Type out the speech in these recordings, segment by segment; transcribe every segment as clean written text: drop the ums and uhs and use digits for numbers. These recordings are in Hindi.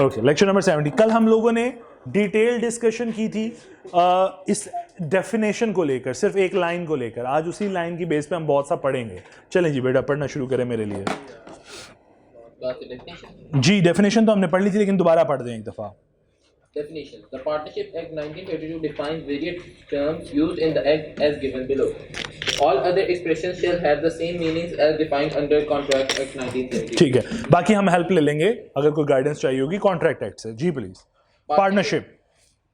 Okay, lecture number 70। कल हम लोगों ने डिटेल डिस्कशन की थी इस डेफिनेशन को लेकर, सिर्फ एक लाइन को लेकर। आज उसी लाइन की बेस पे हम बहुत सा पढ़ेंगे। चलें जी बेटा, पढ़ना शुरू करें मेरे लिए। जी, डेफिनेशन तो हमने पढ़ ली थी, लेकिन दोबारा पढ़ दें एक दफ़ा। Definition: The Partnership Act 1932 defines various terms used in the Act as given below. All other expressions shall have the same meanings as defined under Contract Act 1970. ठीक है, बाकी हम हेल्प ले लेंगे अगर कोई गाइडेंस चाहिए होगी कॉन्ट्रैक्ट एक्ट से। जी please. Partnership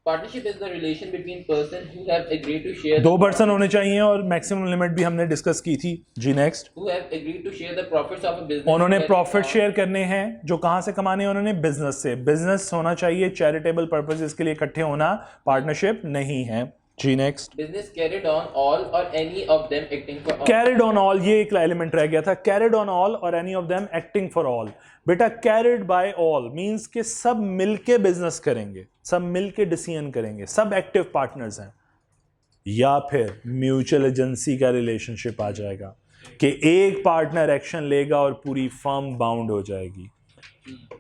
is the relation between persons who have agreed to share. दो पर्सन होने चाहिए और मैक्सिमम लिमिट भी हमने डिस्कस की थी। जी next. Who have agreed to share the profits of a business. उन्होंने प्रॉफिट शेयर करने हैं, जो कहां से कमाने हैं? उन्होंने बिजनेस से। बिजनेस होना चाहिए चैरिटेबल पर्पसेस के लिए इकट्ठे होना, पार्टनरशिप नहीं है। जी next. Business carried on all or any of them acting for all. Carried on all, ये एक एलिमेंट रह गया था। Carried on all or any of them acting for all. बेटा कैरिड बाय ऑल मींस कि सब मिलके बिजनेस करेंगे, सब मिलके डिसीजन करेंगे, सब एक्टिव पार्टनर्स हैं। या फिर म्यूचुअल एजेंसी का रिलेशनशिप आ जाएगा कि एक पार्टनर एक्शन लेगा और पूरी फर्म बाउंड हो जाएगी।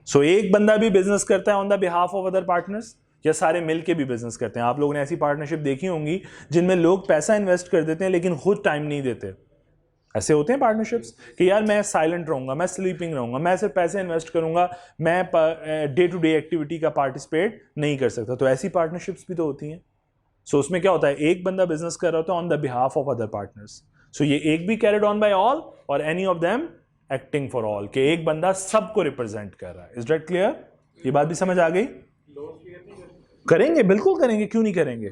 सो एक बंदा भी बिजनेस करता है on the behalf of other partners, या सारे मिलके भी बिजनेस करते हैं। आप लोगों ने ऐसी पार्टनरशिप देखी होंगी जिनमें लोग पैसा इन्वेस्ट कर देते हैं लेकिन खुद टाइम नहीं देते। ऐसे होते हैं पार्टनरशिप्स कि यार मैं साइलेंट रहूंगा, मैं स्लीपिंग रहूंगा, मैं सिर्फ पैसे इन्वेस्ट करूंगा, मैं डे टू डे एक्टिविटी का पार्टिसिपेट नहीं कर सकता। तो ऐसी पार्टनरशिप्स भी तो होती हैं। सो उसमें क्या होता है, एक बंदा बिजनेस कर रहा होता है on the behalf of other partners. So ये एक भी carried on by all or any of them acting for all, कि एक बंदा सबको रिप्रेजेंट कर रहा है। Is that clear? ये बात भी समझ आ गई? करेंगे, बिल्कुल करेंगे, क्यों नहीं करेंगे।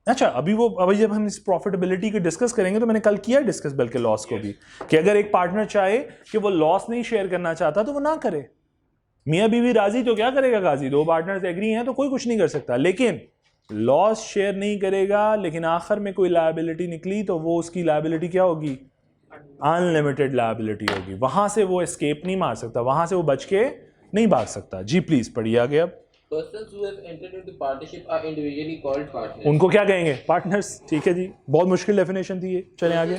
अच्छा, अभी जब हम इस प्रॉफिटेबिलिटी को डिस्कस करेंगे तो मैंने कल किया डिस्कस बल्कि लॉस को भी, कि अगर एक पार्टनर चाहे कि वो लॉस नहीं शेयर करना चाहता तो वो ना करे। मियां बीवी राजी तो क्या करेगा गाजी, दो पार्टनर्स एग्री हैं तो कोई कुछ नहीं कर सकता। लेकिन लॉस शेयर नहीं करेगा, लेकिन आखिर में कोई लायबिलिटी निकली तो वो उसकी लायबिलिटी क्या होगी? अनलिमिटेड लायबिलिटी होगी। वहां से वो एस्केप नहीं मार सकता, वहां से वो बच के नहीं भाग सकता। जी प्लीज पढ़िए आगे। अब Persons who have entered into partnership are individually called partners. उनको क्या कहेंगे? पार्टनर्स। ठीक है जी, बहुत मुश्किल डेफिनेशन थी ये। चलें आगे।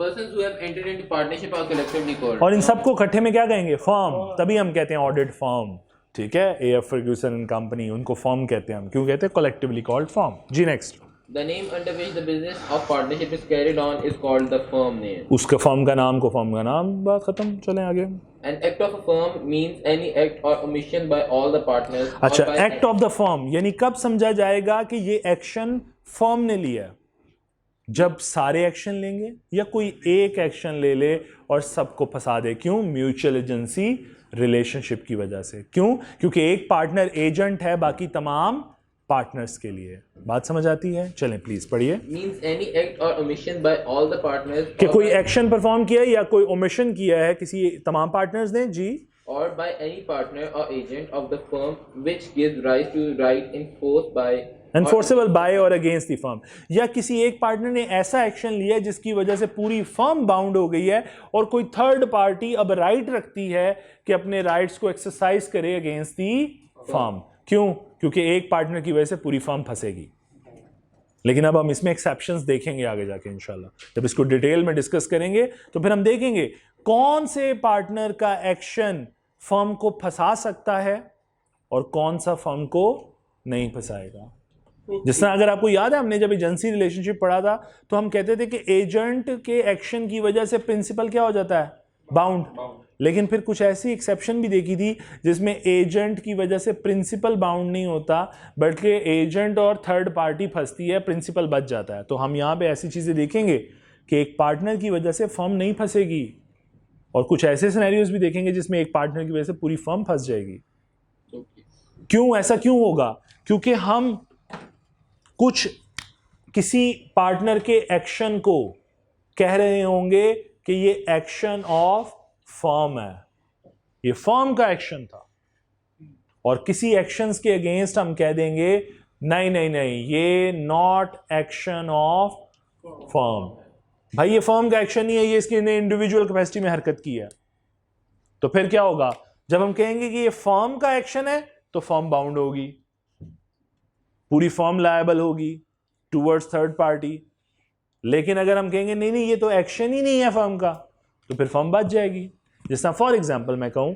Persons who have entered into partnership are collectively called. और इन सबको इकट्ठे में क्या कहेंगे? फर्म। तभी हम कहते हैं ऑडिट फर्म। ठीक है, AF फर्ग्यूसन एंड कंपनी, उनको फर्म कहते हैं हम। क्यों कहते हैं? Collectively called firm. जी next. The name under which the business of partnership is carried on is called the firm name. उसका फर्म का नाम को फर्म का नाम, बात खत्म। चलें आगे। An act of a firm means any act or omission by all the partners. अच्छा, एक्ट ऑफ द फर्म यानी कब समझा जाएगा कि ये एक्शन फर्म ने लिया? जब सारे एक्शन लेंगे या कोई एक एक्शन ले ले और सबको फंसा दे। क्यों? म्यूचुअल एजेंसी रिलेशनशिप की वजह से। क्यों? क्योंकि एक पार्टनर एजेंट है बाकी तमाम पार्टनर्स के लिए। बात समझ आती है? चलें प्लीज पढ़िए। Means any act or omission by all the partners. कि कोई एक्शन परफॉर्म किया है या कोई ओमिशन किया है किसी तमाम पार्टनर्स ने। जी। Or by any partner or agent of the firm which gives rise to right enforced by. Enforceable bye और अगेंस्ट द फर्म, या किसी एक पार्टनर ने ऐसा एक्शन लिया जिसकी वजह से पूरी फर्म बाउंड हो गई है और कोई थर्ड पार्टी अब राइट रखती है कि अपने राइट्स को एक्सरसाइज करे अगेंस्ट दी फर्म। क्यों? क्योंकि एक पार्टनर की वजह से पूरी फर्म फंसेगी। लेकिन अब हम इसमें एक्सेप्शंस देखेंगे आगे जाके इंशाल्लाह। जब इसको डिटेल में डिस्कस करेंगे तो फिर हम देखेंगे कौन से पार्टनर का एक्शन फर्म को फंसा सकता है और कौन सा फर्म को नहीं फंसाएगा। जिस तरह अगर आपको याद है, हमने जब एजेंसी रिलेशनशिप पढ़ा था तो हम कहते थे कि एजेंट के एक्शन की वजह से प्रिंसिपल क्या हो जाता है? बाउंड। लेकिन फिर कुछ ऐसी एक्सेप्शन भी देखी थी जिसमें एजेंट की वजह से प्रिंसिपल बाउंड नहीं होता, बल्कि एजेंट और थर्ड पार्टी फंसती है, प्रिंसिपल बच जाता है। तो हम यहाँ पे ऐसी चीजें देखेंगे कि एक पार्टनर की वजह से फर्म नहीं फंसेगी, और कुछ ऐसे सिनेरियोज भी देखेंगे जिसमें एक पार्टनर की वजह से पूरी फर्म फंस जाएगी। क्यों? ऐसा क्यों होगा? क्योंकि हम कुछ किसी पार्टनर के एक्शन को कह रहे होंगे कि ये एक्शन ऑफ फर्म है, ये फर्म का एक्शन था, और किसी एक्शंस के अगेंस्ट हम कह देंगे नहीं नहीं नहीं, ये नॉट एक्शन ऑफ फर्म। भाई ये फर्म का एक्शन नहीं है, ये इसकी इंडिविजुअल कैपेसिटी में हरकत की है। तो फिर क्या होगा? जब हम कहेंगे कि ये फर्म का एक्शन है तो फर्म बाउंड होगी, पूरी फर्म लायबल होगी टूवर्ड्स थर्ड पार्टी। लेकिन अगर हम कहेंगे नहीं नहीं ये तो एक्शन ही नहीं है फर्म का, तो फिर फर्म बच जाएगी। जिस तरह फॉर एग्जांपल मैं कहूं,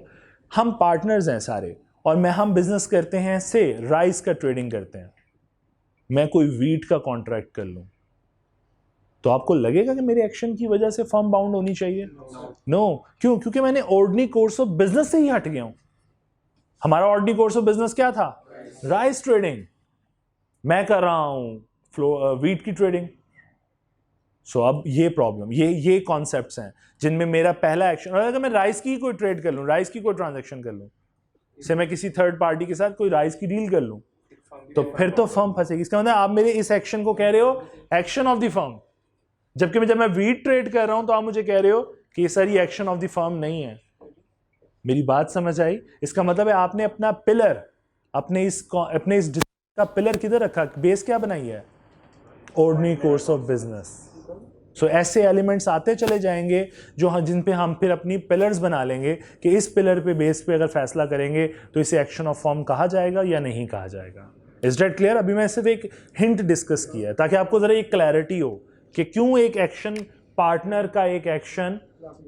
हम पार्टनर्स हैं सारे और हम बिजनेस करते हैं से राइस का ट्रेडिंग करते हैं, मैं कोई वीट का कॉन्ट्रैक्ट कर लूं तो आपको लगेगा कि मेरे एक्शन की वजह से फर्म बाउंड होनी चाहिए? नो। क्यों? क्योंकि मैंने ऑर्डिनरी कोर्स ऑफ बिजनेस से ही हट गया हूं। हमारा ऑर्डिनरी कोर्स ऑफ बिजनेस क्या था? Rice trading. मैं कर रहा हूं वीट की ट्रेडिंग। सो अब ये प्रॉब्लम, ये कॉन्सेप्ट्स हैं जिनमें मेरा पहला एक्शन, और अगर मैं राइस की कोई ट्रेड कर लूं, राइस की कोई ट्रांजैक्शन कर लूं, से मैं किसी थर्ड पार्टी के साथ कोई राइस की डील कर लूं, तो फिर तो फर्म फंसेगी। इसका मतलब आप मेरे इस एक्शन को कह रहे हो एक्शन ऑफ द फर्म, जबकि जब मैं वीट ट्रेड कर रहा हूं तो आप मुझे कह रहे हो कि ये सारी एक्शन ऑफ द फर्म नहीं है। मेरी बात समझ आई? इसका मतलब है आपने अपना पिलर, अपने इस का पिलर किधर रखा, बेस क्या बनाई है? Ordinary course of business. So ऐसे एलिमेंट्स आते चले जाएंगे जो जिन पे हम फिर अपनी पिलर्स बना लेंगे कि इस पिलर पे बेस पे अगर फैसला करेंगे तो इसे एक्शन ऑफ फर्म कहा जाएगा या नहीं कहा जाएगा। Is that clear? अभी मैं सिर्फ एक हिंट डिस्कस किया है ताकि आपको जरा एक क्लैरिटी हो कि क्यों एक एक्शन, पार्टनर का एक एक्शन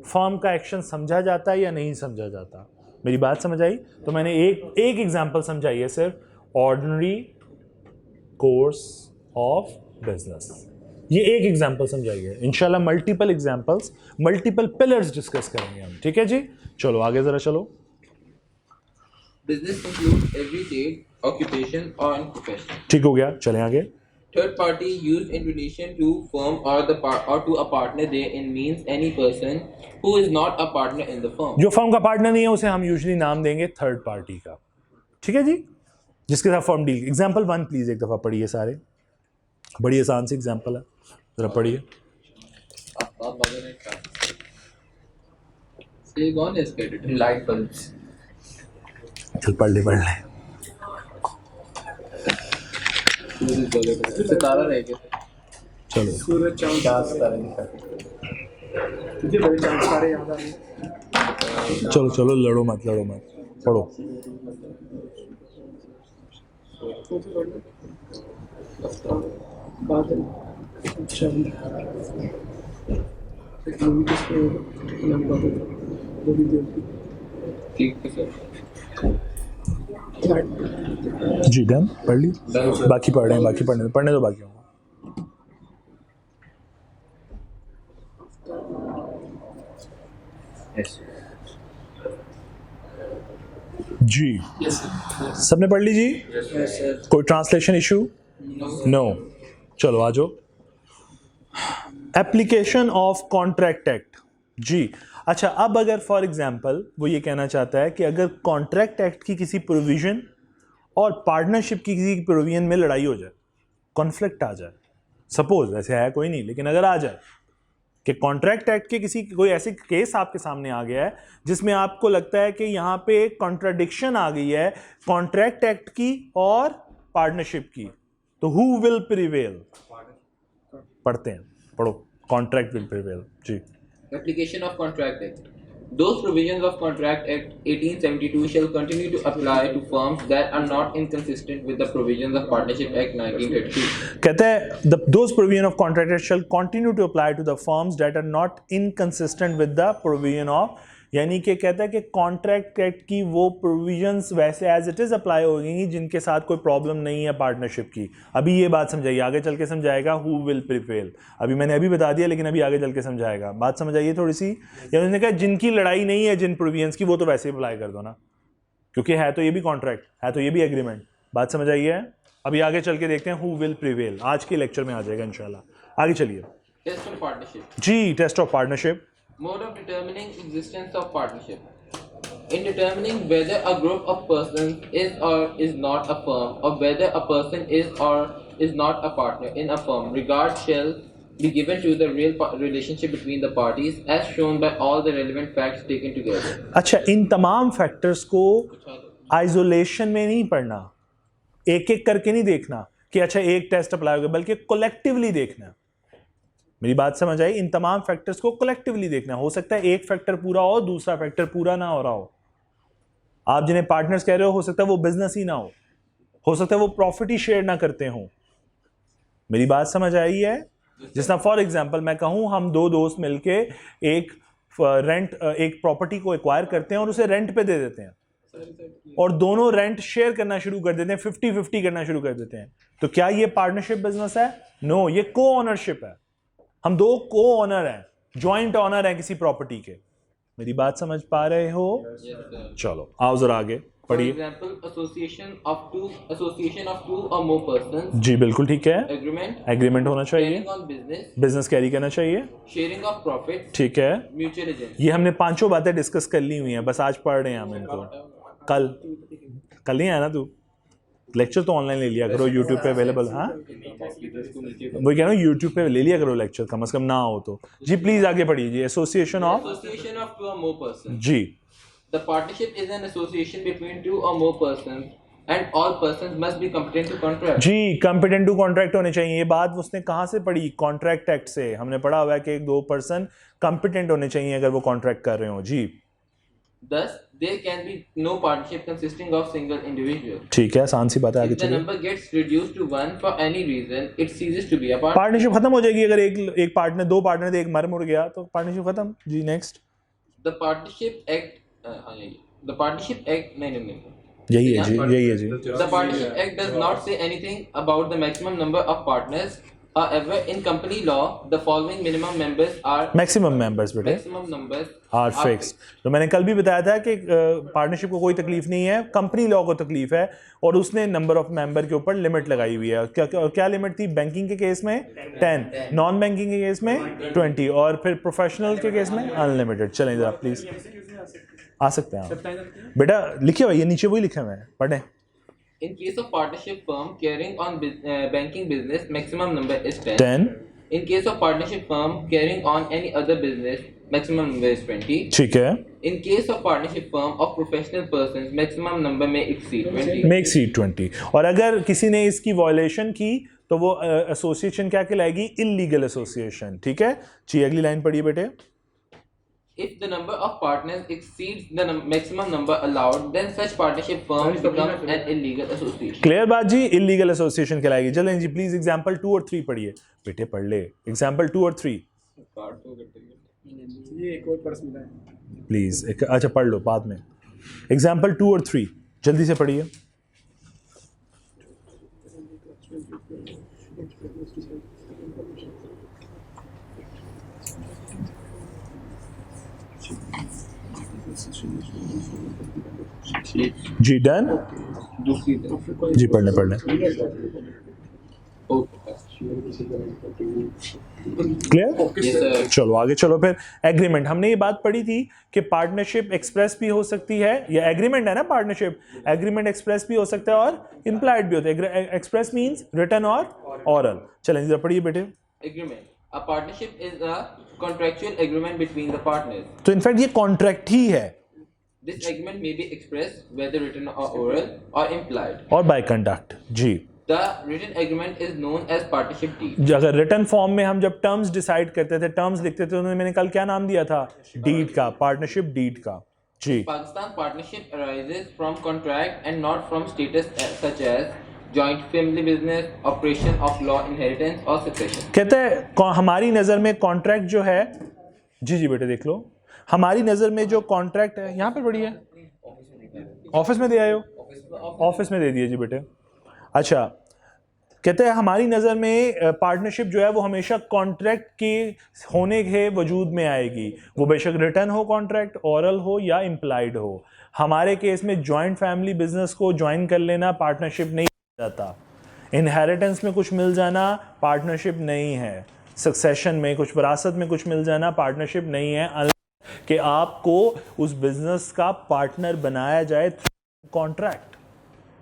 फर्म का एक्शन समझा जाता है या नहीं समझा जाता। मेरी बात समझ आई? तो मैंने एक एग्जांपल समझाई है सिर्फ, ऑर्डिनरी कोर्स ऑफ बिजनेस। ये एक एग्जांपल समझाई है। इंशाल्लाह multiple examples, multiple pillars discuss करेंगे हम। ठीक है जी, चलो आगे जरा चलो। Business includes every trade, occupation, or profession. ठीक हो गया, चलें आगे। Third party used in relation to firm or to a partner therein means any person who is not a partner in the firm. जो फर्म का पार्टनर नहीं है उसे हम यूजुअली नाम देंगे थर्ड पार्टी का। ठीक है जी, जिसके साथ फर्म डील। एग्जांपल 1 प्लीज एक दफा पढ़िए सारे, बड़ी आसान सी एग्जांपल है, जरा पढ़िए। Silicon is credited. Light bulbs. चल पढ़ ले। सितारा रह गया। चलो सूरज चांद तुझे बड़े चांद सारे याद आ रहे। चलो लड़ो मत पढ़ो। बादल चंद एक मूवी किसमें नाम बादल बड़ी देव ठीक है सर। जी डन, पढ़ ली। बाकी पढ़ रहे हैं, पढ़ने दो बाकी होगा। जी सबने पढ़ ली जी? कोई ट्रांसलेशन इशू? नो। चलो आ जाओ। Application of contract act. जी अच्छा, अब अगर फॉर एग्जांपल वो ये कहना चाहता है कि अगर कॉन्ट्रैक्ट एक्ट की किसी प्रोविजन और पार्टनरशिप की किसी प्रोविजन में लड़ाई हो जाए, कॉन्फ्लिक्ट आ जाए, सपोज ऐसे है कोई नहीं, लेकिन अगर आ जाए कि कॉन्ट्रैक्ट एक्ट के कोई ऐसे केस आपके सामने आ गया है जिसमें आपको लगता है कि यहाँ पे एक कॉन्ट्राडिक्शन आ गई है कॉन्ट्रैक्ट एक्ट की और पार्टनरशिप की, तो हु विल प्रिवेल? पढ़ते हैं, पढ़ो। Contract will prevail. जी। Application of Contract Act. Those provisions of Contract Act 1872 shall continue to apply to firms that are not inconsistent with the provisions of Partnership Act 1932. कहता है those provisions of Contract Act shall continue to apply to the firms that are not inconsistent with the provision of, यानी कि कहता है कि कॉन्ट्रैक्ट एक्ट की वो प्रोविजंस वैसे एज इट इज अप्लाई होगी जिनके साथ कोई प्रॉब्लम नहीं है पार्टनरशिप की। अभी ये बात समझाइए, आगे चल के समझाएगा हु विल प्रिवेल। अभी मैंने अभी बता दिया, लेकिन अभी आगे चल के समझाएगा। बात समझ आइए थोड़ी सी। या उसने कहा जिनकी लड़ाई नहीं है जिन प्रोविजंस की, वो तो वैसे ही अप्लाई कर दो ना, क्योंकि है तो ये भी कॉन्ट्रैक्ट, है तो ये भी एग्रीमेंट। बात समझ आइए। अभी आगे चल के देखते हैं हु विल प्रिवेल, आज के लेक्चर में आ जाएगा इंशाल्लाह। आगे चलिए। Test of partnership. जी, test of partnership. Mode of determining existence of partnership. In determining whether a group of persons is or is not a firm, or whether a person is or is not a partner in a firm, regard shall be given to the real relationship between the parties as shown by all the relevant facts taken together. अच्छा, इन तमाम फैक्टर्स को आइसोलेशन में नहीं पढ़ना, एक एक करके नहीं देखना कि अच्छा एक टेस्ट अप्लाई हो गया, बल्कि कलेक्टिवली देखना। मेरी बात समझ आई? इन तमाम फैक्टर्स को कलेक्टिवली देखना। हो सकता है एक फैक्टर पूरा हो, दूसरा फैक्टर पूरा ना हो रहा हो। आप जिन्हें पार्टनर्स कह रहे हो सकता है वो बिजनेस ही ना हो सकता है वो प्रॉफिट ही शेयर ना करते हो। मेरी बात समझ आई है? जिस तरह फॉर एग्जांपल मैं कहूं हम दो दोस्त मिलके एक रेंट एक प्रॉपर्टी को एक्वायर करते हैं और उसे रेंट पे दे देते हैं और दोनों रेंट शेयर करना शुरू कर देते हैं, 50-50 करना शुरू कर देते हैं, तो क्या ये पार्टनरशिप बिजनेस है? नो, ये को ओनरशिप है। हम दो को ओनर हैं, जॉइंट ओनर हैं किसी प्रॉपर्टी के। मेरी बात समझ पा रहे हो? Yes, sir. चलो आओ जरा आगे For पढ़िए। example, association of two or more persons, जी बिल्कुल ठीक है, agreement, एग्रीमेंट होना चाहिए, carrying on business, business carry करना चाहिए, sharing of profits, ठीक है। mutual agency. ये हमने पांचों बातें डिस्कस कर ली हुई हैं, बस आज पढ़ रहे हैं हम इनको। कल नहीं आया ना तू? लेक्चर तो ऑनलाइन ले लिया करो, यूट्यूब पे अवेलेबल। हाँ वही कह रहा हूँ, यूट्यूब पे ले लिया करो लेक्चर, कम से कम ना हो तो। जी प्लीज आगे पढ़िए जी। Association of, Association of two or more persons. जी The partnership is an association between two or more persons, and all persons must be competent to contract. जी कंपिटेंट टू कॉन्ट्रैक्ट होने चाहिए। ये बात उसने कहाँ से पढ़ी? कॉन्ट्रैक्ट एक्ट से। हमने पढ़ा हुआ है कि एक दो पर्सन कंपिटेंट होने चाहिए अगर वो कॉन्ट्रैक्ट कर रहे हो। जी Thus, there can be no partnership consisting of single individual. ठीक है, आसान सी बात है, आगे If the चलिए। number gets reduced to one for any reason, it ceases to be a partnership. Partnership खत्म हो जाएगी अगर एक पार्टनर, दो पार्टनर थे, एक मर मुर गया तो पार्टनरशिप खत्म। जी next. The Partnership Act, the Partnership Act, no. यही है जी, यही है जी। The Partnership Act does not say anything about the maximum number of partners. However, in company law, the following minimum members are maximum members बेटे maximum numbers आर फिक्स। तो मैंने कल भी बताया था कि पार्टनरशिप को कोई तकलीफ नहीं है, कंपनी लॉ को तकलीफ है, और उसने नंबर ऑफ मेंबर के ऊपर लिमिट लगाई हुई है। क्या लिमिट थी? बैंकिंग के केस में 10, नॉन बैंकिंग के केस में 20, और फिर प्रोफेशनल के केस में अनलिमिटेड। चलें जरा प्लीज, आ सकते हैं आप बेटा, लिखे हुआ ये नीचे वही लिखे हुए हैं, पढ़ें। In case of partnership firm carrying on banking business, maximum number is 10. 10, In case of partnership firm carrying on any other business, maximum number is 20. ठीक है, In case of partnership firm of professional persons, maximum number may exceed 20. Make seat 20। और अगर किसी ने इसकी वायलेशन की तो वो एसोसिएशन क्या कहलाएगी? Illegal association. ठीक है जी, अगली लाइन पढ़िए बेटे। If the number of partners exceeds the maximum number allowed, then such partnership firm becomes an illegal association. Clear बात जी, इलीगल एसोसिएशन कहलाएगी। चलें जी प्लीज एग्जांपल 2 और 3 पढ़िए बेटे, पढ़ ले एग्जांपल 2 और 3 ये एक और पर्स मिला है। प्लीज। अच्छा पढ़ लो बाद में। एग्जांपल 2 और 3 जल्दी से पढ़िए। जी डन जी, पढ़ लें क्लियर। Yes, sir. चलो आगे चलो फिर। एग्रीमेंट, हमने ये बात पढ़ी थी कि पार्टनरशिप एक्सप्रेस भी हो सकती है, या एग्रीमेंट है ना पार्टनरशिप, एग्रीमेंट एक्सप्रेस भी हो सकता है और इम्प्लाइड भी होता है। एक्सप्रेस मींस रिटन और ऑरल। चलें जरा पढ़िए बेटे। Agreement. A partnership is a contractual agreement between the partners. तो इनफैक्ट ये कॉन्ट्रैक्ट ही है, This agreement may be expressed, whether written or oral, or implied. और बाय कंडक्ट। जी The written agreement is known as partnership deed. अगर रिटन फॉर्म में हम जब टर्म्स डिसाइड करते थे, टर्म्स लिखते थे, तो मैंने कल क्या नाम दिया था? डीड का, पार्टनरशिप डीड का। जी Pakistan partnership arises from contract and not from status such as joint family business, operation of law, inheritance or succession. कहते हैं हमारी नज़र में कॉन्ट्रैक्ट जो है, जी बेटे देख लो, हमारी नज़र में जो कॉन्ट्रैक्ट है, यहाँ पे बढ़िया ऑफिस में दे आए हो, ऑफिस में दे दिए जी बेटे। अच्छा, कहते हैं हमारी नज़र में पार्टनरशिप जो है वो हमेशा कॉन्ट्रैक्ट के होने के वजूद में आएगी, वो बेशक रिटर्न हो कॉन्ट्रैक्ट, ओरल हो या इम्प्लाइड हो। हमारे केस में जॉइंट फैमिली बिजनेस को ज्वाइन कर लेना पार्टनरशिप नहीं जाता, इनहेरिटेंस में कुछ मिल जाना पार्टनरशिप नहीं है, सक्सेशन में कुछ विरासत में कुछ मिल जाना पार्टनरशिप नहीं है, कि आपको उस बिजनेस का पार्टनर बनाया जाए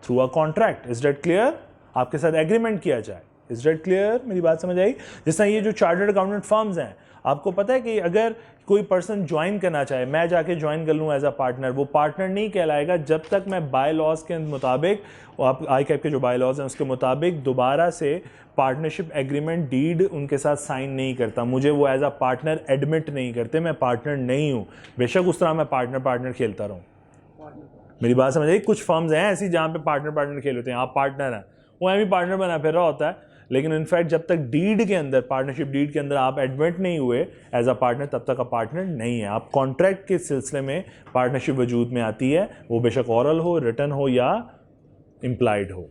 through a contract. Is that clear? आपके साथ एग्रीमेंट किया जाए। Is that clear? मेरी बात समझ आई? जिस तरह ये जो चार्टर्ड अकाउंटेंट फर्म्स हैं, आपको पता है कि अगर कोई पर्सन ज्वाइन करना चाहे, मैं जाके ज्वाइन कर लूँ एज अ पार्टनर, वो पार्टनर नहीं कहलाएगा जब तक मैं बाय लॉज के मुताबिक, आप आई कैप के जो बाय लॉज हैं उसके मुताबिक दोबारा से पार्टनरशिप एग्रीमेंट डीड उनके साथ साइन नहीं करता, मुझे वो एज अ पार्टनर एडमिट नहीं करते, मैं पार्टनर नहीं हूँ, बेशक उस तरह मैं पार्टनर खेलता रहूँ। मेरी बात समझ आई? कुछ फर्म्स हैं ऐसी जहाँ पे पार्टनर खेल होते हैं, आप पार्टनर हैं, वो भी पार्टनर बना फिर रहा होता है, लेकिन इनफैक्ट जब तक डीड के अंदर, पार्टनरशिप डीड के अंदर आप एडमिट नहीं हुए एज अ पार्टनर, तब तक आप पार्टनर नहीं है। आप कॉन्ट्रैक्ट के सिलसिले में पार्टनरशिप वजूद में आती है, वो बेशक ओरल हो, रिटन हो या इम्प्लाइड हो।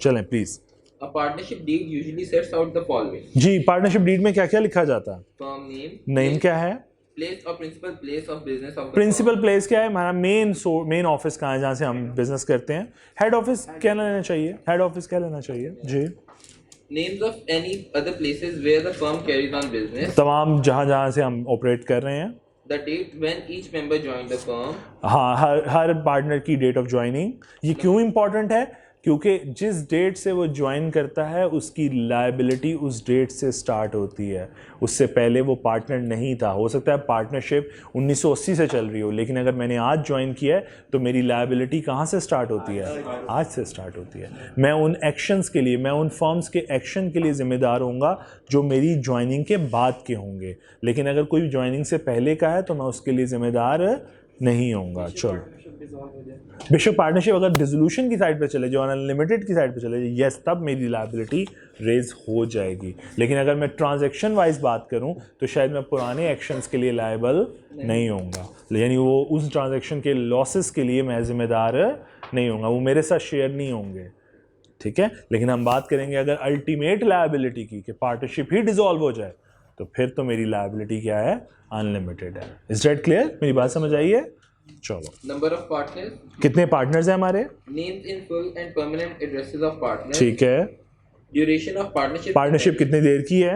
चलें please. A partnership deed usually sets out the following: जी, पार्टनरशिप डीड में क्या क्या लिखा जाता है? firm name, नेम क्या है? place or principal place of business of the principal firm, place क्या है? हमारा मेन ऑफिस कहाँ है जहाँ से हम बिजनेस करते हैं? हेड ऑफिस क्या लेना चाहिए? हेड ऑफिस क्या लेना चाहिए? जी, names of any other places where the firm carries on business, तमाम जहाँ से हम ऑपरेट कर रहे हैं। the date when each member joined the firm, हाँ, हर पार्टनर की डेट ऑफ ज्वाइनिंग। ये क्यों इंपॉर्टेंट है? क्योंकि जिस डेट से वो ज्वाइन करता है उसकी लायबिलिटी उस डेट से स्टार्ट होती है, उससे पहले वो पार्टनर नहीं था। हो सकता है पार्टनरशिप 1980 से चल रही हो, लेकिन अगर मैंने आज ज्वाइन किया है तो मेरी लायबिलिटी कहाँ से स्टार्ट होती है? आज से स्टार्ट होती है। मैं उन एक्शंस के लिए, मैं उन फर्म्स के एक्शन के लिए ज़िम्मेदार होऊंगा जो मेरी ज्वाइनिंग के बाद के होंगे, लेकिन अगर कोई ज्वाइनिंग से पहले का है तो मैं उसके लिए ज़िम्मेदार नहीं होऊंगा। चलो, बेशक पार्टनरशिप अगर डिसोल्यूशन की साइड पे चले जाए और अनलिमिटेड की साइड पे चले जाए, यस, तब मेरी लायबिलिटी रेज हो जाएगी। लेकिन अगर मैं ट्रांजैक्शन वाइज बात करूं तो शायद मैं पुराने एक्शंस के लिए लायबल नहीं होऊंगा, यानी वो उस ट्रांजैक्शन के लॉसेस के लिए मैं जिम्मेदार नहीं होऊंगा, वो मेरे साथ शेयर नहीं होंगे। ठीक है, लेकिन हम बात करेंगे अगर अल्टीमेट लायबिलिटी की, कि पार्टनरशिप ही डिसॉल्व हो जाए, तो फिर तो मेरी लायबिलिटी क्या है? अनलिमिटेड है। Is that clear? मेरी बात समझ आई है? चलो, number of partners, कितने पार्टनर्स हैं हमारे? names in full and permanent addresses of partners, ठीक है। duration of partnership, पार्टनरशिप कितनी देर की है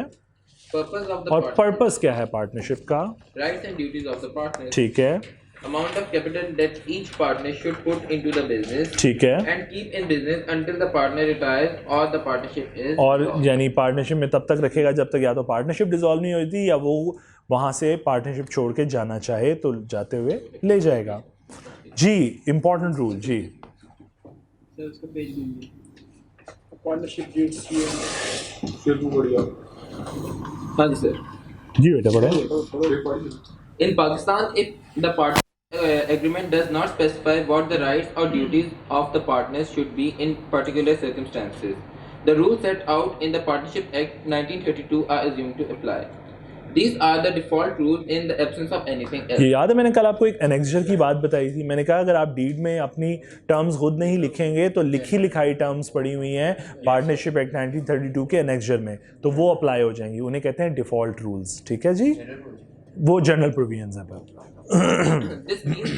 purpose of the और partnership, पर्पस क्या है पार्टनरशिप का? rights and duties of the partners, ठीक है, amount of capital that each partner should put into the business, ठीक है। and keep in business until the partner retires or the partnership is और dissolved. यानी पार्टनरशिप में तब तक रखेगा जब तक या तो पार्टनरशिप डिसॉल्व नहीं होती या वो वहाँ से पार्टनरशिप छोड़ के जाना चाहे तो जाते हुए ले जाएगा। जी, इंपॉर्टेंट रूल। जी, सर उसका पेज दीजिए, पार्टनरशिप डेट्स ये फिर भी बढ़िया। हाँ जी सर। जी बेटा पढ़े। In Pakistan, if the partner agreement does not specify what the rights or duties of the partners should be in particular circumstances, the rules set out in the Partnership Act 1932 are assumed to apply. These are the default rules in the absence of anything else. ये याद है मैंने कल आपको एक एनेक्सर की बात बताई थी। मैंने कहा अगर आप डीड में अपनी टर्म्स खुद नहीं लिखेंगे तो लिखी लिखाई टर्म्स पड़ी हुई हैं पार्टनरशिप एक्ट 1932 के एनेक्सर में, तो वो अप्लाई हो जाएंगी। उन्हें कहते हैं डिफ़ॉल्ट रूल्स। ठीक है जी, वो जनरल प्रोविजंस है पर। This means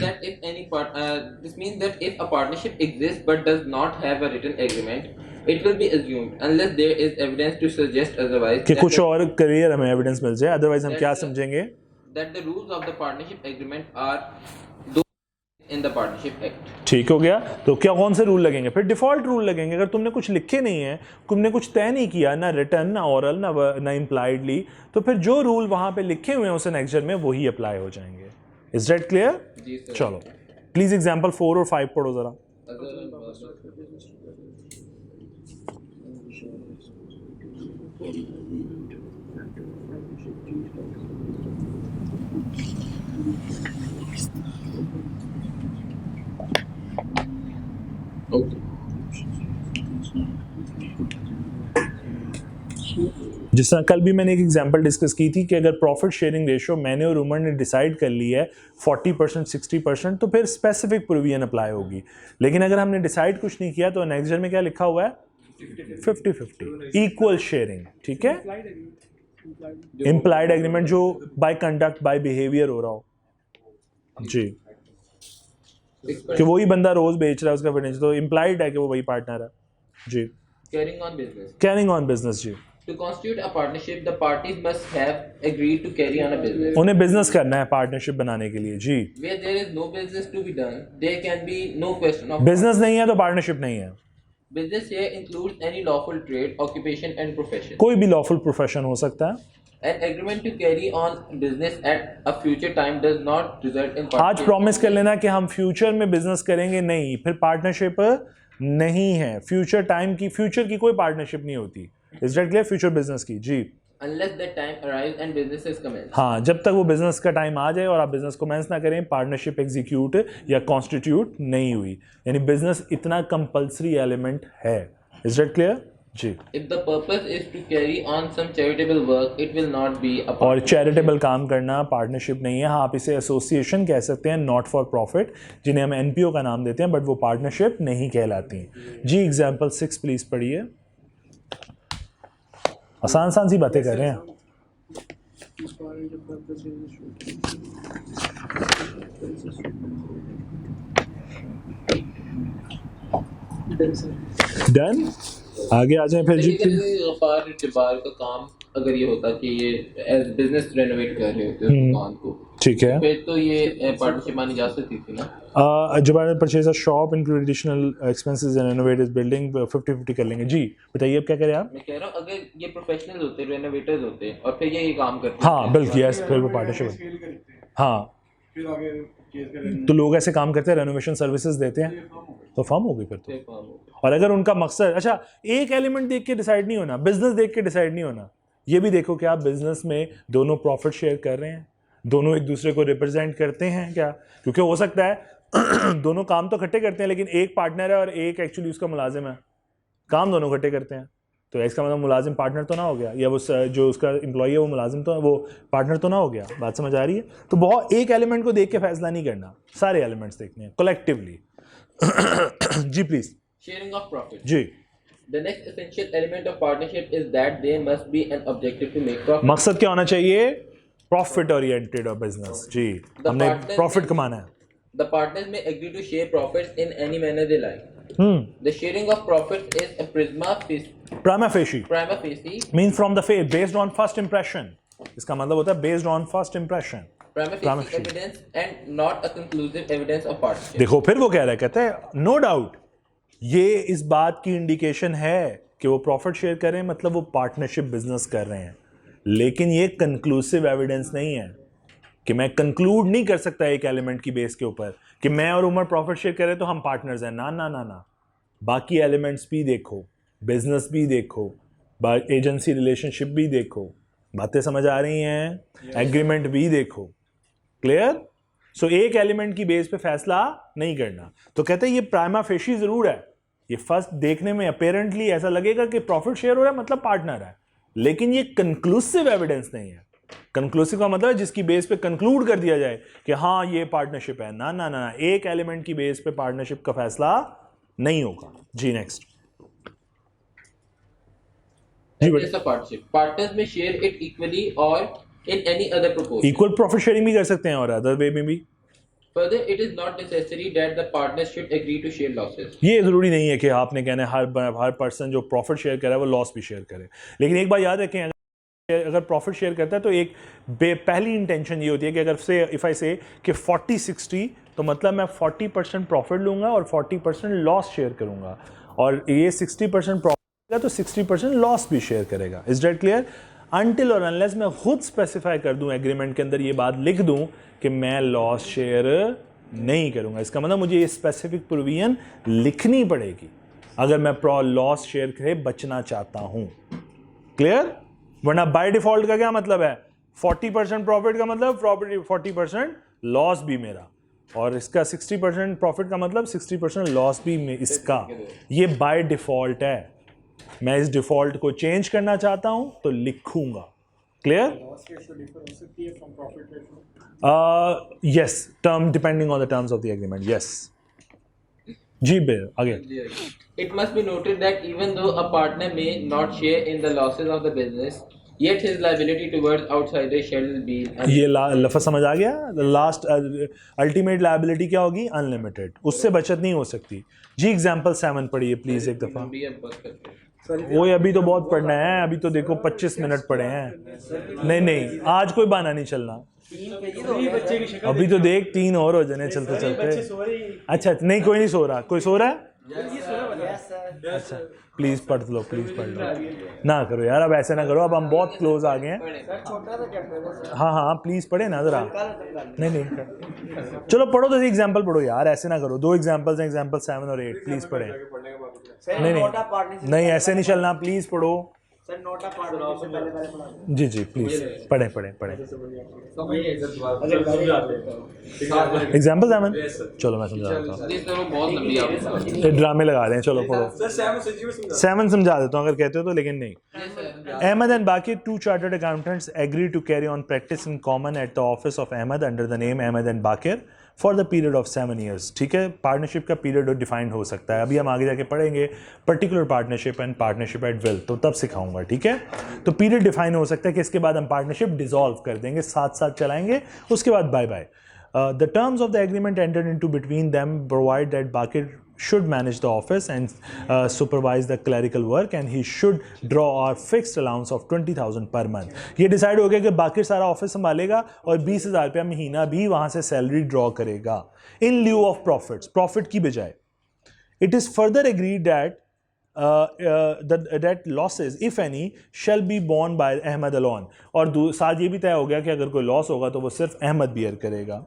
that if a partnership exists but does not have a written agreement, it will be assumed unless there is evidence to suggest otherwise कि that कुछ और क्लियर हमें एविडेंस मिल जाए, अदरवाइज हम क्या समझेंगे? that the rules of the partnership agreement are those in the Partnership Act. ठीक हो गया। तो क्या कौन से रूल लगेंगे? फिर डिफ़ॉल्ट रूल लगेंगे। अगर तुमने कुछ लिखे नहीं है, तुमने कुछ तय नहीं किया, ना रिटन, ना ओरल, ना इम्प्लाइडली, तो फिर जो रूल वहाँ पे लिखे हुए हैं उस एनेक्सर में वही अप्लाई हो जाएंगे। Is that clear? जी सर। चलो प्लीज एग्जाम्पल 4 और 5 पढ़ो जरा। जिस तरह कल भी मैंने एक एग्जांपल डिस्कस की थी कि अगर प्रॉफिट शेयरिंग रेशियो मैंने और उमर ने डिसाइड कर ली है 40% 60%, तो फिर स्पेसिफिक प्रोविजन अप्लाई होगी। लेकिन अगर हमने डिसाइड कुछ नहीं किया तो एनेक्सर में क्या लिखा हुआ है? 50-50 इक्वल शेयरिंग। ठीक है, इम्प्लाइड एग्रीमेंट जो बाय कंडक्ट बाय बिहेवियर हो रहा हो जी, कि वही बंदा रोज बेच रहा है उसका फिटनेस, तो इम्प्लाइड है कि वो वही पार्टनर है जी। Carrying on business. Carrying on business जी, To constitute a partnership, the parties must have agreed to carry on a business. उन्हें बिजनेस करना है पार्टनरशिप बनाने के लिए जी। Where there is no business to be done, there can be no question of business नहीं है तो पार्टनरशिप नहीं है। business here includes any lawful trade, occupation and profession. कोई भी लॉफुल प्रोफेशन हो सकता है। An agreement to carry on business at a future time does not result in आज partnership. प्रॉमिस कर लेना कि हम फ्यूचर में बिजनेस करेंगे, नहीं, फिर पार्टनरशिप नहीं है। फ्यूचर टाइम की, फ्यूचर की कोई पार्टनरशिप नहीं होती। Is that clear? Future business की जी। Unless that time arrives and business is commenced. हाँ, जब तक वो बिजनेस का टाइम आ जाए और आप बिजनेस कमेंस ना करें, पार्टनरशिप एग्जीक्यूट या कॉन्स्टिट्यूट नहीं हुई। यानी बिजनेस इतना कंपल्सरी एलिमेंट है। Is that clear? जी। If the purpose is to carry on some charitable work, it will not be a और partnership. चैरिटेबल काम करना पार्टनरशिप नहीं है। हाँ, आप इसे एसोसिएशन कह सकते हैं, नॉट फॉर प्रॉफिट, जिन्हें हम एनपीओ का नाम देते हैं, बट वो पार्टनरशिप नहीं कहलाती। जी एग्जाम्पल 6 प्लीज पढ़िए। आसान आसान सी बातें कर रहे हैं। डन, आगे आ जाए फिर जी। Basically, गफ्फार जब्बार का काम अगर ये होता कि ये एज बिजनेस रेनोवेट कर रहे होते उस दुकान को, ठीक है। फिर तो ये पार्टनरशिप मानी जा सकती थी ना। जब purchase a shop include additional expenses and renovate is building 50-50 कर लेंगे। जी बताइए, अब क्या करें आप? मैं कह रहा हूँ अगर ये प्रोफेशनल्स होते, रेनोवेटर्स होते और फिर ये काम करते हाँ बिल्कुल, यस, फिर वो पार्टनरशिप। हाँ, फिर आगे केस करेंगे तो लोग ऐसे काम करते हैं, रेनोवेशन सर्विसेज देते हैं, तो फर्म हो गई फिर तो। और अगर उनका मकसद, अच्छा, एक एलिमेंट देख के डिसाइड नहीं होना, बिजनेस देख के डिसाइड नहीं होना, ये भी देखो कि आप बिजनेस में दोनों प्रॉफिट शेयर कर रहे हैं, दोनों एक दूसरे को रिप्रेजेंट करते हैं क्या? क्योंकि हो सकता है दोनों काम तो इकट्ठे करते हैं, लेकिन एक पार्टनर है और एक एक्चुअली उसका मुलाजिम है, काम दोनों इकट्ठे करते हैं, तो इसका मतलब मुलाजिम पार्टनर तो ना हो गया, या वो जो उसका एम्प्लॉई है वो मुलाजिम तो, वो पार्टनर तो ना हो गया। बात समझ आ रही है? तो बहुत एक एलिमेंट को देख के फैसला नहीं करना, सारे एलिमेंट्स देखने हैं कलेक्टिवली। जी प्लीज। Sharing of profit. जी। The next essential element of partnership is that there must be an objective to make profit. मकसद क्या होना चाहिए? प्रॉफिट ओरिएंटेड और बिजनेस। जी, हमने प्रॉफिट कमाना है। The partners may agree to share profits in any manner they like. The sharing of profits is a Prima facie means from the face, based on first impression. इसका मतलब होता है based on first impression. prima facie evidence and not a conclusive evidence of partnership. देखो फिर वो कह रहा है, कहते हैं नो डाउट ये इस बात की इंडिकेशन है कि वो प्रॉफिट शेयर कर रहे हैं, मतलब वो पार्टनरशिप बिजनेस कर रहे हैं, लेकिन ये कंक्लूसिव एविडेंस नहीं है कि मैं कंक्लूड नहीं कर सकता एक एलिमेंट की बेस के ऊपर कि मैं और उमर प्रॉफिट शेयर करें तो हम पार्टनर्स हैं। ना ना ना ना, बाकी एलिमेंट्स भी देखो, बिजनेस भी देखो, एजेंसी रिलेशनशिप भी देखो, बातें समझ आ रही हैं, एग्रीमेंट भी देखो। क्लियर? सो एक एलिमेंट की बेस पे फैसला नहीं करना। तो कहते हैं ये प्राइमा फेशी जरूर है, ये फर्स्ट देखने में अपेरेंटली ऐसा लगेगा कि प्रॉफिट शेयर हो रहा है मतलब पार्टनर है, लेकिन ये कंक्लूसिव एविडेंस नहीं है। कंक्लूसिव का मतलब है जिसकी बेस पे कंक्लूड कर दिया जाए कि हाँ ये पार्टनरशिप है। ना ना ना, एक एलिमेंट की बेस पे पार्टनरशिप का फैसला नहीं होगा। जी next. Evidence of partnership. Partners may share it equally or in any other proportion. Equal profit sharing भी कर सकते हैं और अदर वे में भी। Further, it is not necessary that the partners should agree to share losses. ये जरूरी नहीं है कि आपने कहना हर पर्सन जो प्रॉफिट शेयर करे वो लॉस भी शेयर करे, लेकिन एक बात याद रखें, अगर प्रॉफिट शेयर करता है तो एक पहली इंटेंशन ये होती है कि अगर से इफ़ आई से कि 40-60, तो मतलब मैं 40% प्रॉफिट लूंगा और 40% लॉस शेयर करूंगा, और ये 60% प्रॉफिट तो 60% लॉस भी शेयर करेगा। Is that clear? अनटिल और अनलेस मैं खुद स्पेसिफाई कर दूं एग्रीमेंट के अंदर, ये बात लिख दूं कि मैं लॉस शेयर नहीं करूंगा, इसका मतलब मुझे ये स्पेसिफिक प्रोविजन लिखनी पड़ेगी अगर मैं लॉस शेयर से बचना चाहता हूं। क्लियर? वरना बाय डिफॉल्ट का क्या मतलब है? 40% प्रॉफिट का मतलब प्रॉपर्टी 40% लॉस भी मेरा, और इसका 60% प्रॉफिट का मतलब 60% लॉस भी इसका। ये बाय डिफॉल्ट है। मैं इस डिफॉल्ट को चेंज करना चाहता हूं तो लिखूंगा। Clear? Yes, term depending on the terms of the agreement. Yes जी बिल आगे। It must be noted that even though a partner may not share in the losses of the business, yet his liability towards outsiders shall be ये लफ्ज़ समझ आ गया? लास्ट अल्टीमेट लायबिलिटी क्या होगी? अनलिमिटेड, उससे बचत नहीं हो सकती। जी एग्जांपल 7 पढ़िए प्लीज एक दफ़ा। वो अभी तो बहुत पढ़ना है, अभी तो देखो 25 मिनट पढ़े हैं। नहीं नहीं, आज कोई बहाना नहीं चलना, अभी तो देख 3 और हो जाने चलते चलते। अच्छा नहीं, कोई नहीं सो रहा। कोई सो रहा है? अच्छा प्लीज पढ़ लो, प्लीज पढ़ लो। ना करो यार, अब ऐसे ना करो, अब हम बहुत क्लोज आ गए हैं। हाँ हाँ प्लीज पढ़े ना जरा। नहीं नहीं, चलो पढ़ो तो एग्जाम्पल पढ़ो यार, ऐसे ना करो। 2 एग्जाम्पल्स हैं, एग्जाम्पल 7 और 8, प्लीज पढ़े। नहीं नहीं नहीं, ऐसे नहीं चलना, प्लीज पढ़ो। सर नोट अ पार्टनरशिप से पहले पहले पढ़ा दो। जी जी प्लीज पढ़ें पढ़ें पढ़ें एग्जाम्पल अहमद चलो मैं समझा देता हूँ ये तो बहुत लंबी आप ये ड्रामे लगा रहे हैं चलो पढ़ो सर सेवन सजीव समझा। सेवन समझा देता हूँ अगर कहते हो तो लेकिन नहीं Ahmed and Bakir, two chartered accountants, agreed to carry on practice in common at the office of Ahmed under the name Ahmed and Bakir for the period of 7 years. ठीक है, पार्टनरशिप का पीरियड डिफाइंड हो सकता है, अभी हम आगे जाके पढ़ेंगे particular partnership and partnership at will, तो तब सिखाऊंगा, ठीक है। तो पीरियड डिफाइन हो सकता है कि इसके बाद हम पार्टनरशिप डिसॉल्व कर देंगे, साथ साथ चलाएंगे, उसके बाद bye bye. The terms of the agreement entered into between them provide that Bakir should manage the office and supervise the clerical work and he should draw a fixed allowance of 20,000 per month. ये डिसाइड हो गया कि बाकिर सारा ऑफिस संभालेगा और 20,000 रुपया महीना भी वहाँ से सैलरी ड्रॉ करेगा in lieu of profits, profit की बजाय। It is further agreed that that losses, if any, shall be borne by Ahmed alone. और साथ ये भी तय हो गया कि अगर कोई लॉस होगा तो वो सिर्फ अहमद बियर करेगा।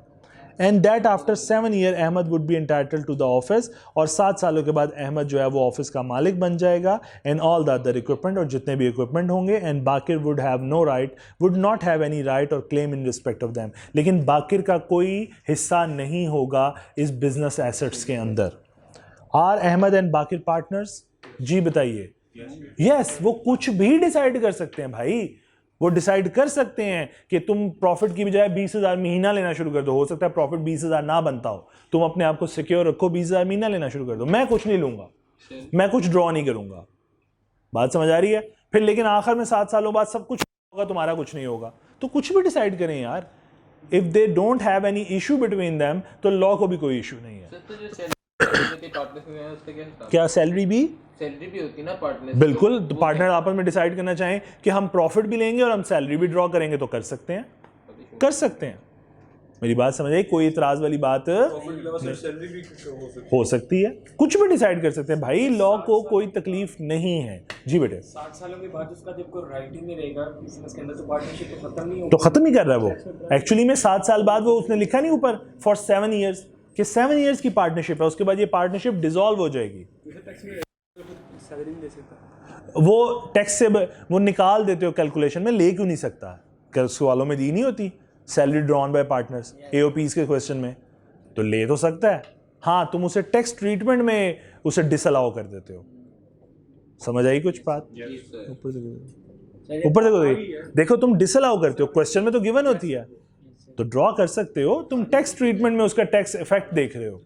And that after 7 years Ahmad would be entitled to the office, और 7 सालों के बाद अहमद जो है वो ऑफिस का मालिक बन जाएगा and all the other equipment, और जितने भी equipment होंगे, and Baqir would have no right, would not have any right or claim in respect of them. लेकिन बाकिर का कोई हिस्सा नहीं होगा इस business assets के अंदर। Are Ahmad and Baqir partners? जी बताइए। Yes, वो कुछ भी डिसाइड कर सकते हैं भाई, वो डिसाइड कर सकते हैं कि तुम प्रॉफिट की बजाय 20,000 महीना लेना शुरू कर दो। हो सकता है प्रॉफिट 20,000 ना बनता हो, तुम अपने आप को सिक्योर रखो, 20,000 महीना लेना शुरू कर दो, मैं कुछ नहीं लूंगा, मैं कुछ ड्रॉ नहीं करूंगा। बात समझ आ रही है? फिर लेकिन आखिर में 7 सालों बाद सब कुछ होगा, तुम्हारा कुछ नहीं होगा, तो कुछ भी डिसाइड करें यार। If they don't have any issue between them तो लॉ को भी कोई इशू नहीं है। क्या सैलरी भी होती ना पार्टनर, बिल्कुल, तो पार्टनर आपस में डिसाइड करना चाहें कि हम प्रॉफिट भी लेंगे और हम सैलरी भी ड्रॉ करेंगे तो कर सकते हैं, कर सकते हैं। मेरी बात समझ आई? कोई इतराज वाली बात हो सकती है, कुछ भी डिसाइड कर सकते हैं भाई, लॉ को कोई तकलीफ नहीं है। जी बेटे, 7 सालों के बाद उसका जब कोई राइट ही नहीं रहेगा बिजनेस के अंदर तो पार्टनरशिप तो खत्म नहीं होगी, तो खत्म ही कर रहा है वो। एक्चुअली में 7 साल बाद वो उसने लिखा नहीं ऊपर फॉर 7 ईयर्स कि 7 ईयर्स की पार्टनरशिप है, उसके बाद ये पार्टनरशिप डिसॉल्व हो जाएगी। वो टैक्स से वो निकाल देते हो कैलकुलेशन में, ले क्यों नहीं सकता? कर्ज वालों में दी नहीं होती सैलरी ड्रॉन बाय पार्टनर्स एओपीज के क्वेश्चन में, तो ले तो सकता है। हाँ, तुम उसे टैक्स ट्रीटमेंट में उसे डिसअलाउ कर देते हो। समझ आई कुछ बात? ऊपर से देखो, तुम डिसअलाउ करते हो, क्वेश्चन में तो गिवन होती है, तो ड्रॉ कर सकते हो, तुम टैक्स ट्रीटमेंट में उसका टैक्स इफेक्ट देख रहे हो।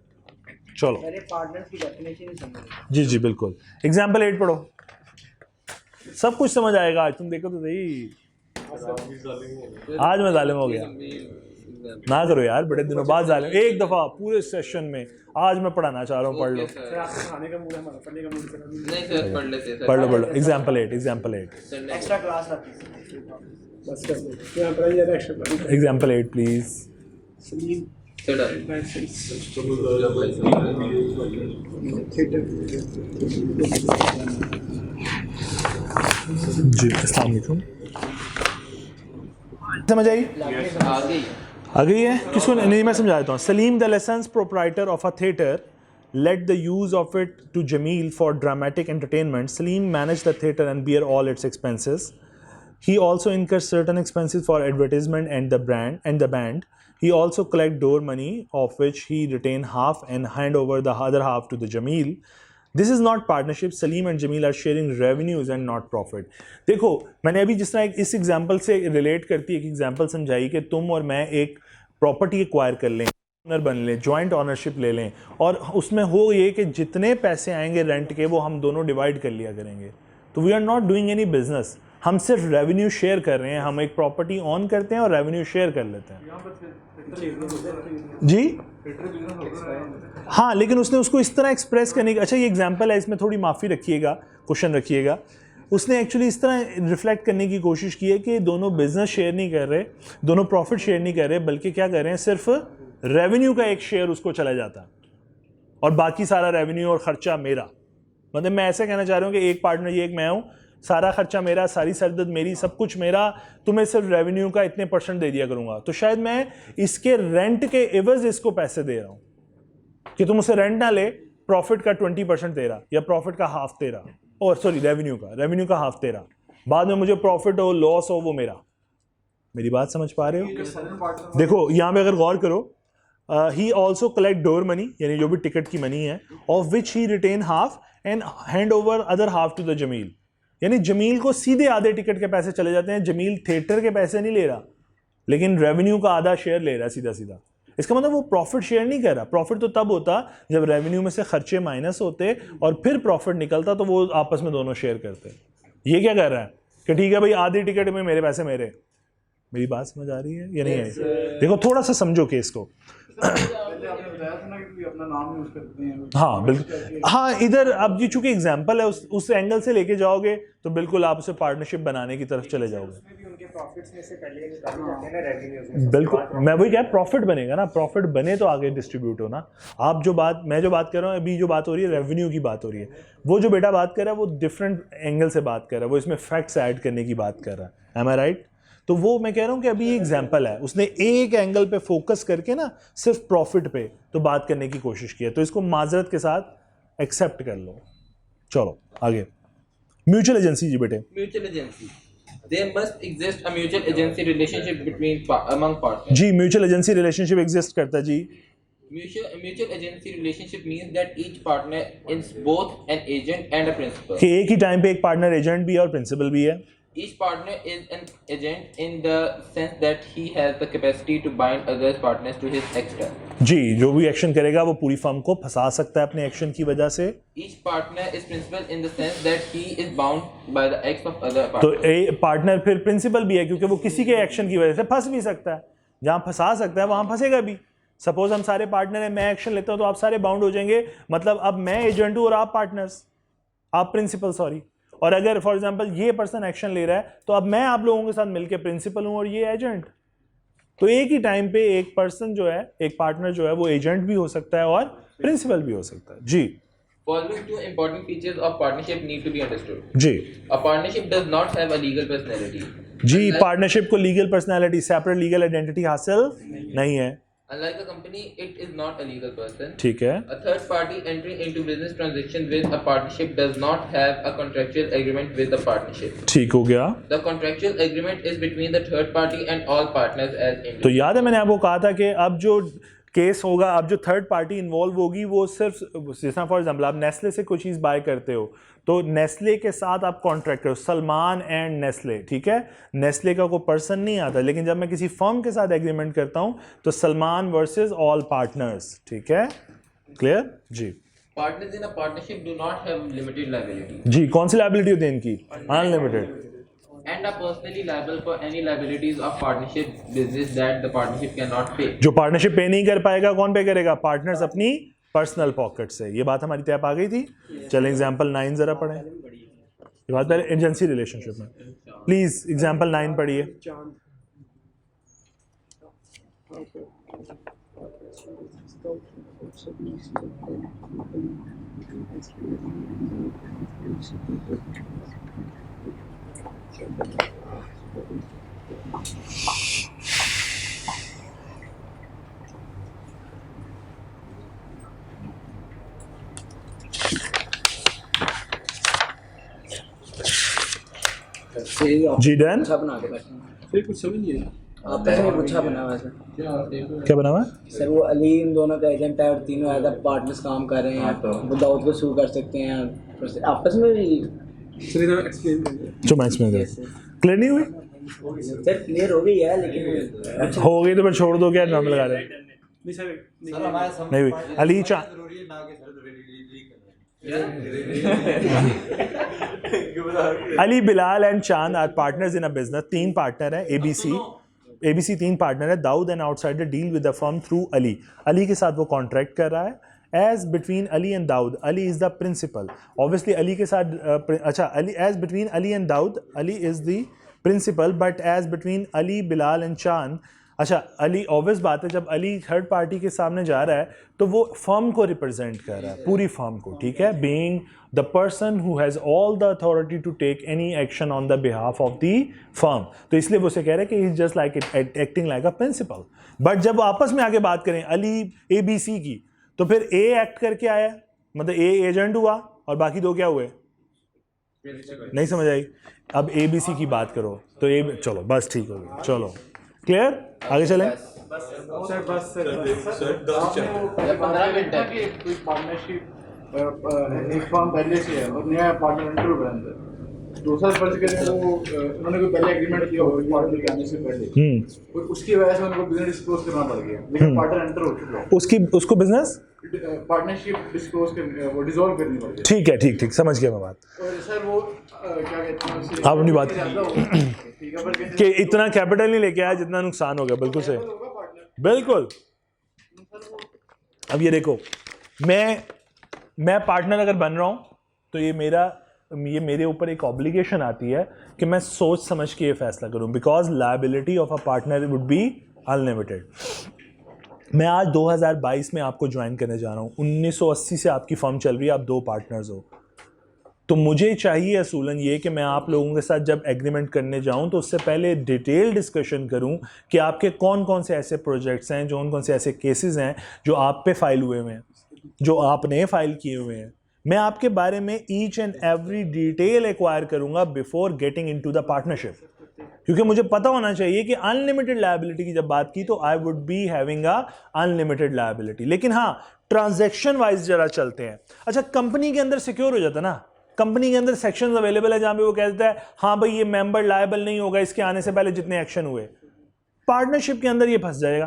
चलो, पार्टनर की डेफिनेशन ही समझ। जी जी बिल्कुल। एग्जाम्पल 8 पढ़ो, सब कुछ समझ आएगा आज, तुम देखो तो सही। आज मैं जालिम हो गया, ना करो यार, बड़े दिनों बाद जालिम, एक दफा पूरे सेशन में आज मैं पढ़ाना चाह रहा हूँ, पढ़ लो। सर आपका खाने का मूड है, हमारा पढ़ने का मूड है। नहीं सर, पढ़ लेते हैं, पढ़ लो। एग्जाम्पल 8 एक्स्ट्रा क्लास रखी बस कर दो, यहां पर ज्यादा extra. Example 8 please. Salim ji अस्सलाम वालेकुम। समझ आई? आ गई है? किसको नहीं? मैं समझा देता हूँ। Salim the licence proprietor of a theatre let the use of it to Jamil for dramatic entertainment. Salim managed the theatre and bear all its expenses. He also incurs certain expenses for advertisement and the band. He also collect door money, of which he retain half and hand over the other half to the Jamil. This is not partnership. Salim and Jamil are sharing revenues and not profit. देखो, मैंने अभी जिस तरह इस एग्जाम्पल से रिलेट करती एक एग्जाम्पल समझाई कि तुम और मैं एक प्रॉपर्टी एक्वायर कर लें, ओनर बन लें, जॉइंट ओनरशिप ले लें, और उसमें हो ये कि जितने पैसे आएंगे रेंट के वो हम दोनों डिवाइड कर लिया करेंगे। तो we are not doing any business, हम सिर्फ रेवेन्यू शेयर कर रहे हैं। हम एक प्रॉपर्टी ऑन करते हैं और रेवेन्यू शेयर कर लेते हैं। जी हाँ, लेकिन उसने उसको इस तरह एक्सप्रेस करने की, अच्छा ये एग्जांपल है, इसमें थोड़ी माफ़ी रखिएगा, क्वेश्चन रखिएगा। उसने एक्चुअली इस तरह रिफ्लेक्ट करने की कोशिश की है कि दोनों बिजनेस शेयर नहीं कर रहे, दोनों प्रॉफिट शेयर नहीं कर रहे, बल्कि क्या कर रहे हैं, सिर्फ रेवेन्यू का एक शेयर उसको चला जाता है और बाकी सारा रेवेन्यू और ख़र्चा मेरा। मतलब मैं ऐसे कहना चाह रहा हूँ कि एक पार्टनर ये एक मैं हूँ, सारा खर्चा मेरा, सारी सरदर्द मेरी, सब कुछ मेरा, तुम्हें सिर्फ रेवेन्यू का इतने % दे दिया करूँगा। तो शायद मैं इसके रेंट के एवज इसको पैसे दे रहा हूँ कि तुम उसे रेंट ना ले, प्रॉफिट का 20% तेरा या प्रॉफिट का हाफ तेरा, और सॉरी रेवेन्यू का हाफ तेरा। बाद में मुझे प्रॉफिट हो लॉस हो वो मेरी बात समझ पा रहे हो? देखो यहाँ पे अगर गौर करो, he also collect door money, यानी जो भी टिकट की मनी है, of which he retain half and hand over other half to the Jamil. यानी जमील को सीधे आधे टिकट के पैसे चले जाते हैं, जमील थिएटर के पैसे नहीं ले रहा, लेकिन रेवेन्यू का आधा शेयर ले रहा है सीधा सीधा। इसका मतलब वो प्रॉफिट शेयर नहीं कर रहा। प्रॉफिट तो तब होता जब रेवेन्यू में से खर्चे माइनस होते और फिर प्रॉफिट निकलता, तो वो आपस में दोनों शेयर करते। ये क्या कर रहा है कि ठीक है भाई आधी टिकट में मेरे पैसे मेरे। मेरी बात समझ आ रही है या नहीं है? देखो थोड़ा सा समझो केस को। हाँ बिल्कुल, हाँ इधर अब ये चूंकि एग्जाम्पल है, उस एंगल से लेके जाओगे तो बिल्कुल आप उसे पार्टनरशिप बनाने की तरफ चले जाओगे। बिल्कुल, मैं वही क्या प्रॉफिट बनेगा ना, प्रॉफिट बने तो आगे डिस्ट्रीब्यूट हो ना। आप जो बात मैं जो बात कर रहा हूँ अभी, जो बात हो रही है रेवेन्यू की बात हो रही है, वो जो बेटा बात कर रहा है वो डिफरेंट एंगल से बात कर रहा है, वो इसमें फैक्ट्स ऐड करने की बात कर रहा है। एम आई राइट? तो वो मैं कह रहा हूँ कि अभी एग्जाम्पल है, उसने एक एंगल पे फोकस करके ना सिर्फ प्रॉफिट पे तो बात करने की कोशिश की है, तो इसको माजरत के साथ एक्सेप्ट कर लो। चलो आगे। म्यूचुअल एजेंसी जी बेटे। Mutual agency. There must exist a mutual agency relationship among partners. Ji mutual agency relationship exist करता है जी। Mutual agency relationship means that each partner is both an agent and a principal. कि एक ही टाइम पे एक पार्टनर एजेंट भी है और प्रिंसिपल भी है। Each partner is an agent in the sense that he has the capacity to bind other partners to his extent. जी, जो भी एक्शन करेगा वो पूरी फर्म को फंसा सकता है अपने एक्शन की वजह से। Each partner is principal in the sense that he is bound by the acts of other तो partners. पार्टनर फिर प्रिंसिपल भी है, क्योंकि वो किसी के एक्शन की वजह से फंस भी सकता है। जहाँ फंसा सकता है वहाँ फंसेगा भी। सपोज हम सारे पार्टनर हैं, मैं एक्शन लेता हूँ तो आप सारे बाउंड हो जाएंगे, मतलब अब मैं एजेंट हूँ और आप पार्टनर्स, आप प्रिंसिपल सॉरी। और अगर फॉर एग्जांपल ये पर्सन एक्शन ले रहा है तो अब मैं आप लोगों के साथ मिलकर प्रिंसिपल हूँ और ये एजेंट। तो एक ही टाइम पे एक पर्सन जो है, एक पार्टनर जो है वो एजेंट भी हो सकता है और प्रिंसिपल भी हो सकता है जी। Following two important features of partnership need to be understood. जी A partnership does not have a legal personality. जी, पार्टनरशिप को legal personality, separate legal identity हासिल नहीं है। Unlike a company, it is not a legal person. ठीक है। A third party entering into business transaction with a partnership does not have a contractual agreement with the partnership. ठीक हो गया। The contractual agreement is between the third party and all partners as individuals. तो याद है मैंने आपको कहा था कि अब जो केस होगा, अब जो थर्ड पार्टी इन्वॉल्व होगी वो सिर्फ, जैसा फॉर एग्जाम्पल आप नेस्ले से कोई चीज़ बाय करते हो तो नेस्ले के साथ आप कॉन्ट्रैक्ट करो, सलमान एंड नेस्ले, ठीक है। नेस्ले का कोई पर्सन नहीं आता, लेकिन जब मैं किसी फर्म के साथ एग्रीमेंट करता हूँ तो सलमान वर्सेस ऑल पार्टनर्स, ठीक है, क्लियर जी। Partners in a partnership do not have limited liability जी, कौन सी लाइबिलिटी होती है इनकी? Unlimited. and are personally liable for any liabilities of partnership business that the partnership cannot pay. जो पार्टनरशिप पे नहीं कर पाएगा कौन पे करेगा? पार्टनर्स अपनी पर्सनल पॉकेट से। ये बात हमारी तय आ गई थी। चल एग्जांपल 9 जरा पढ़ें। ये बात पहले एजेंसी रिलेशनशिप में, प्लीज एग्जांपल 9 पढ़िए। जी डन। अच्छा बना के बैठे फिर कुछ समझ नहीं आया। आपस में अच्छा बना हुआ है सर। क्या बना हुआ है? सर वो अली इन दोनों का एजेंट है और तीनों एज पार्टनर्स काम कर रहे हैं, वो दाऊद को सू कर सकते हैं आपस में भी। सर इधर एक्सप्लेन करिए। जो मैं एक्सप्लेन कर, क्लियर नहीं हुई? सर क्लियर हो गई है, लेकिन हो गई तो फिर छोड़ दो, क्या नाम लगा रहे हैं? नहीं सर नहीं हुई। Ali Chand, Ali Bilal and Chand are partners in a business. 3 partner है, एबीसी 3 पार्टनर है। Dawood and outsider deal with the firm through Ali. Ali के साथ वो कॉन्ट्रैक्ट कर रहा है। As between Ali and Dawood, Ali is the principal. Obviously Ali के साथ अच्छा, Ali as between Ali and Dawood, Ali is the principal, but as between Ali Bilal and Chand, अच्छा अली, ऑब्वियस बात है जब अली थर्ड पार्टी के सामने जा रहा है तो वो फर्म को रिप्रेजेंट कर रहा है, पूरी फर्म को, ठीक है, being the person who has all the authority to take any action on the behalf of the firm. तो इसलिए वो उसे कह रहे हैं कि he is just like acting like a principal. But जब आपस में आगे बात करें अली ए बी सी की, तो फिर ए एक्ट करके आया, मतलब ए एजेंट हुआ और बाकी 2 क्या हुए? नहीं समझ आई? अब ABC की बात करो तो ए, चलो बस ठीक हो गया, चलो क्लियर, आगे चलें। सर बस सर 15 मिनट है। कोई पार्टनरशिप एक फर्म पहले से है और नया पार्टनर एंटर हुआ है अंदर, दूसरा फर्ज करें वो उन्होंने कोई पहले एग्रीमेंट किया होगा पार्टनर के आने से पहले, और उसकी वजह से उनको बिजनेस डिस्क्लोज करना पड़ गया, लेकिन पार्टनर एंटर हो चुका है, उसको बिजनेस पार्टनरशिप डिस्क्लोज करनी, वो डिसॉल्व करनी पड़ गई। ठीक है, ठीक समझ गया मैं बात। और सर वो क्या कहते हैं उसे, आप अपनी बात ठीक है, पर कि इतना कैपिटल नहीं लेके आया जितना नुकसान हो गया, बिल्कुल सही, बिल्कुल। अब ये देखो, मैं पार्टनर अगर बन रहा हूँ तो ये मेरे ऊपर एक ऑब्लिगेशन आती है कि मैं सोच समझ के ये फैसला करूं, because liability of a partner would be unlimited. मैं आज 2022 में आपको ज्वाइन करने जा रहा हूं, 1980 से आपकी फर्म चल रही है, आप 2 पार्टनर्स हो, तो मुझे चाहिए असूलन ये कि मैं आप लोगों के साथ जब एग्रीमेंट करने जाऊं तो उससे पहले डिटेल डिस्कशन करूं कि आपके कौन कौन से ऐसे प्रोजेक्ट्स हैं, कौन कौन से ऐसे केसेस हैं जो आप पे फाइल हुए हुए हैं, जो आपने फाइल किए हुए हैं। मैं आपके बारे में each and every detail acquire करूंगा before getting into the partnership, क्योंकि मुझे पता होना चाहिए कि अनलिमिटेड लायबिलिटी की जब बात की तो I would be having a unlimited liability. लेकिन हाँ, ट्रांजैक्शन वाइज जरा चलते हैं। अच्छा, कंपनी के अंदर सिक्योर हो जाता ना, कंपनी के अंदर सेक्शंस अवेलेबल है जहां पे वो कहता है हाँ भाई ये मेंबर लायबल नहीं होगा इसके आने से पहले जितने एक्शन हुए। पार्टनरशिप के अंदर ये फंस जाएगा,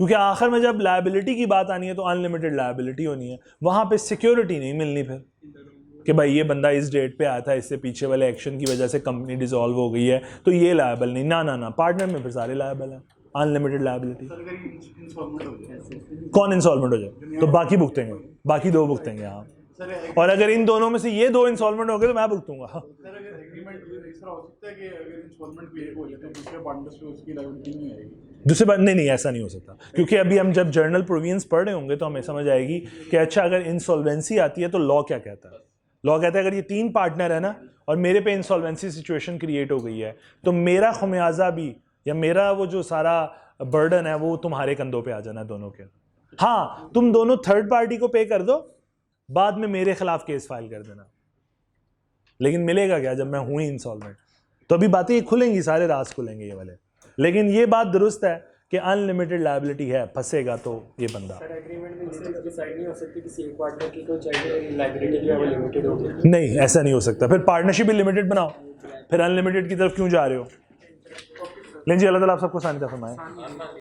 क्योंकि आखिर में जब लायबिलिटी की बात आनी है तो अनलिमिटेड लायबिलिटी होनी है, वहां पे सिक्योरिटी नहीं मिलनी फिर कि भाई ये बंदा इस डेट पे आया था, इससे पीछे वाले एक्शन की वजह से कंपनी डिसॉल्व हो गई है तो ये लायबल नहीं, ना पार्टनर में फिर सारे लायबल हैं, अनलिमिटेड लायबिलिटी। कौन इंसॉल्वेंट हो जाए तो बाकी भुगतेंगे, बाकी 2 भुगतेंगे। हाँ, और अगर इन दोनों में से ये 2 इंसॉल्वेंट हो गए तो मैं भुगतूंगा। सर अगर एग्रीमेंट इस तरह हो सकता है कि अगर इंस्टॉलमेंट भी एक हो जाए तो दूसरे पार्टनर से उसकी लायबिलिटी नहीं आएगी। दूसरी बात नहीं, ऐसा नहीं हो सकता, क्योंकि अभी हम जब जर्नल प्रोविजंस पढ़ रहे होंगे तो हमें समझ आएगी कि अच्छा अगर इंसॉल्वेंसी आती है तो लॉ क्या कहता है। लॉ कहता है अगर ये 3 पार्टनर है ना और मेरे पे इंसॉल्वेंसी सिचुएशन क्रिएट हो गई है तो मेरा खमियाजा भी या मेरा वो जो सारा बर्डन है वो तुम्हारे कंधों पे आ जाना दोनों के। हाँ, तुम दोनों थर्ड पार्टी को पे कर दो, बाद में मेरे खिलाफ केस फाइल कर देना, लेकिन मिलेगा क्या जब मैं हूं ही इंसॉल्वेंट? तो अभी बातें खुलेंगी, सारे राज खुलेंगे ये वाले। लेकिन ये बात दुरुस्त है कि अनलिमिटेड लायबिलिटी है, फंसेगा तो ये बंदा। सर एग्रीमेंट में इससे डिसाइड नहीं हो सकती किसी एक पार्टनर की तो चाहिए लायबिलिटी जो है वो लिमिटेड होगी। नहीं, ऐसा नहीं हो सकता, फिर पार्टनरशिप भी लिमिटेड बनाओ, फिर अनलिमिटेड की तरफ क्यों जा रहे हो? लेकिन जी अल्लाह ताला आप सबको आसानी फरमाए।